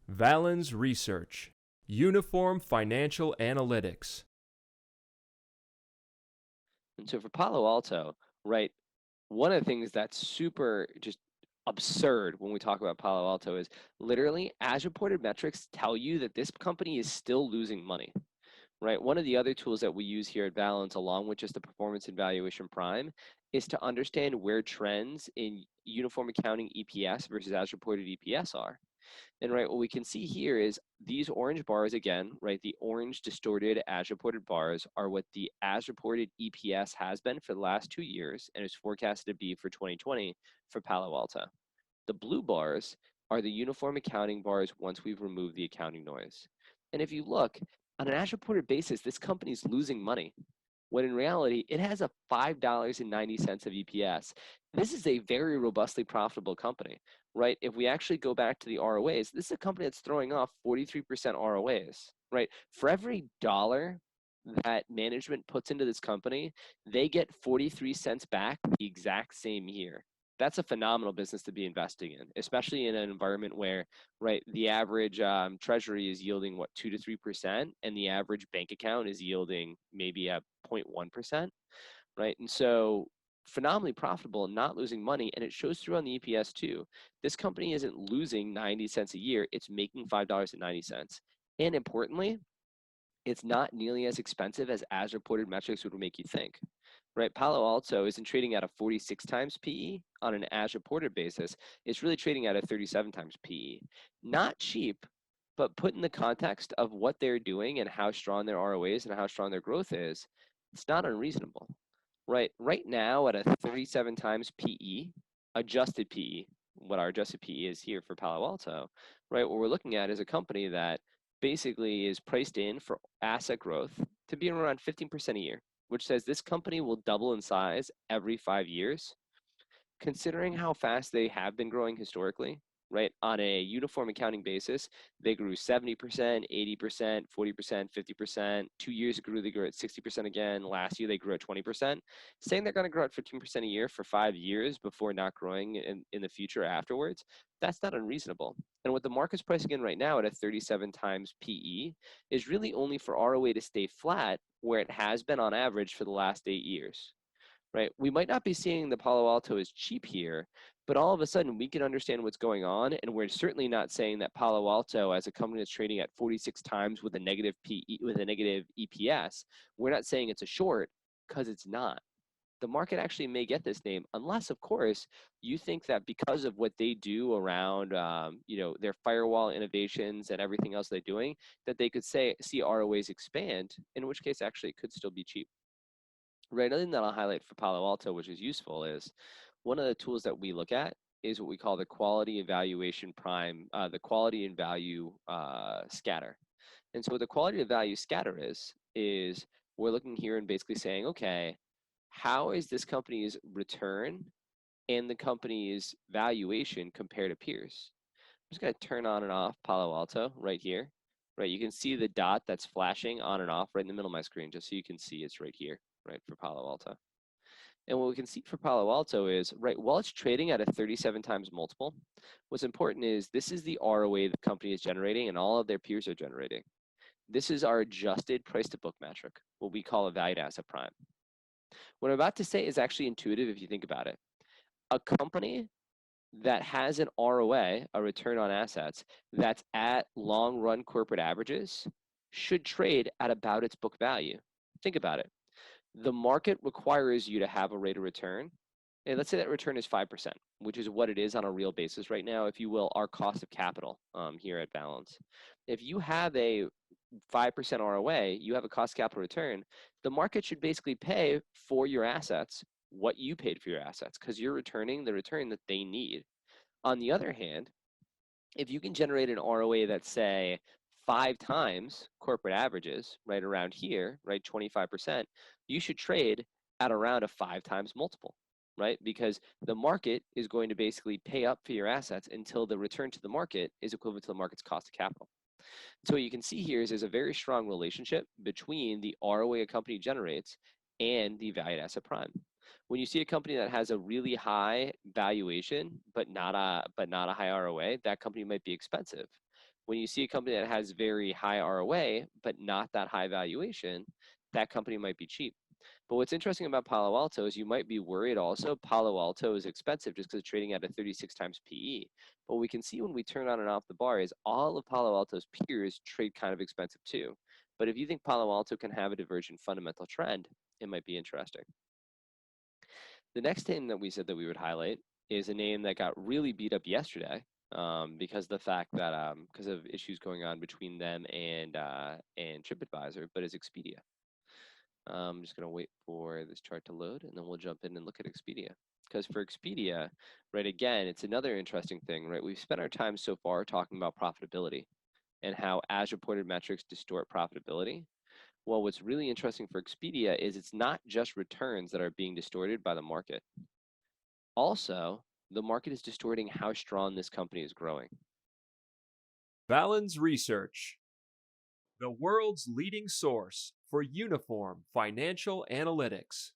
Valens Research, Uniform Financial Analytics. And so for Palo Alto, right, one of the things that's super just absurd when we talk about Palo Alto is literally as reported metrics tell you that this company is still losing money, right? One of the other tools that we use here at Valens, along with just the performance and valuation prime, is to understand where trends in uniform accounting EPS versus as reported EPS are. And right, what we can see here is these orange bars again, right? The orange distorted as reported bars are what the as reported EPS has been for the last 2 years and is forecasted to be for 2020 for Palo Alto. The blue bars are the uniform accounting bars once we've removed the accounting noise. And if you look, on an as reported basis, this company's losing money, when in reality, it has a $5.90 of EPS. This is a very robustly profitable company, right? If we actually go back to the ROAs, this is a company that's throwing off 43% ROAs, right? For every dollar that management puts into this company, they get 43 cents back the exact same year. That's a phenomenal business to be investing in, especially in an environment where, right, the average treasury is yielding what 2 to 3%, and the average bank account is yielding maybe a 0.1%, right? And so phenomenally profitable and not losing money, and it shows through on the EPS too. This company isn't losing 90 cents a year; it's making $5.90, and importantly, it's not nearly as expensive as reported metrics would make you think, right? Palo Alto isn't trading at a 46 times PE on an as reported basis. It's really trading at a 37 times PE. Not cheap, but put in the context of what they're doing and how strong their ROAs and how strong their growth is, it's not unreasonable, right? Right now at a 37 times PE, adjusted PE, what our adjusted PE is here for Palo Alto, right? What we're looking at is a company that basically is priced in for asset growth to be around 15% a year, which says this company will double in size every 5 years. Considering how fast they have been growing historically, right, on a uniform accounting basis, they grew 70%, 80%, 40%, 50%. 2 years ago, they grew at 60% again. Last year, they grew at 20%. Saying they're going to grow at 15% a year for 5 years before not growing in the future afterwards, that's not unreasonable. And what the market's pricing in right now at a 37 times PE is really only for ROA to stay flat where it has been on average for the last 8 years. Right? We might not be seeing the Palo Alto as cheap here, but all of a sudden we can understand what's going on, and we're certainly not saying that Palo Alto, as a company that's trading at 46 times with a negative PE, with a negative EPS, we're not saying it's a short, because it's not. The market actually may get this name, unless, of course, you think that because of what they do around, their firewall innovations and everything else they're doing, that they could see ROAs expand, in which case actually it could still be cheap. Right, another thing that I'll highlight for Palo Alto, which is useful, is one of the tools that we look at is what we call the quality evaluation prime, the quality and value scatter. And so what the quality of value scatter is we're looking here and basically saying, okay, how is this company's return and the company's valuation compared to peers? I'm just going to turn on and off Palo Alto right here. Right, you can see the dot that's flashing on and off right in the middle of my screen, just so you can see it's right here, right, for Palo Alto. And what we can see for Palo Alto is, right, while it's trading at a 37 times multiple, what's important is this is the ROA the company is generating and all of their peers are generating. This is our adjusted price to book metric, what we call a valued asset prime. What I'm about to say is actually intuitive if you think about it. A company that has an ROA, a return on assets, that's at long run corporate averages should trade at about its book value. Think about it. The market requires you to have a rate of return. And let's say that return is 5%, which is what it is on a real basis right now, if you will, our cost of capital here at Valens. If you have a 5% ROA, you have a cost capital return, the market should basically pay for your assets what you paid for your assets, because you're returning the return that they need. On the other hand, if you can generate an ROA that's, say, 5 times corporate averages, right around here, right, 25%, you should trade at around a 5 times multiple, right? Because the market is going to basically pay up for your assets until the return to the market is equivalent to the market's cost of capital. So what you can see here is there's a very strong relationship between the ROA a company generates and the valued asset prime. When you see a company that has a really high valuation but not a high ROA, that company might be expensive. When you see a company that has very high ROA, but not that high valuation, that company might be cheap. But what's interesting about Palo Alto is you might be worried also Palo Alto is expensive just because it's trading at a 36 times PE. But what we can see when we turn on and off the bar is all of Palo Alto's peers trade kind of expensive too. But if you think Palo Alto can have a divergent fundamental trend, it might be interesting. The next name that we said that we would highlight is a name that got really beat up yesterday because of the fact that because of issues going on between them and TripAdvisor, but is Expedia. I'm just gonna wait for this chart to load, and then we'll jump in and look at Expedia. Because for Expedia, right, again, it's another interesting thing, right? We've spent our time so far talking about profitability and how as-reported metrics distort profitability. Well, what's really interesting for Expedia is it's not just returns that are being distorted by the market. Also, the market is distorting how strong this company is growing. Valens Research, the world's leading source for uniform financial analytics.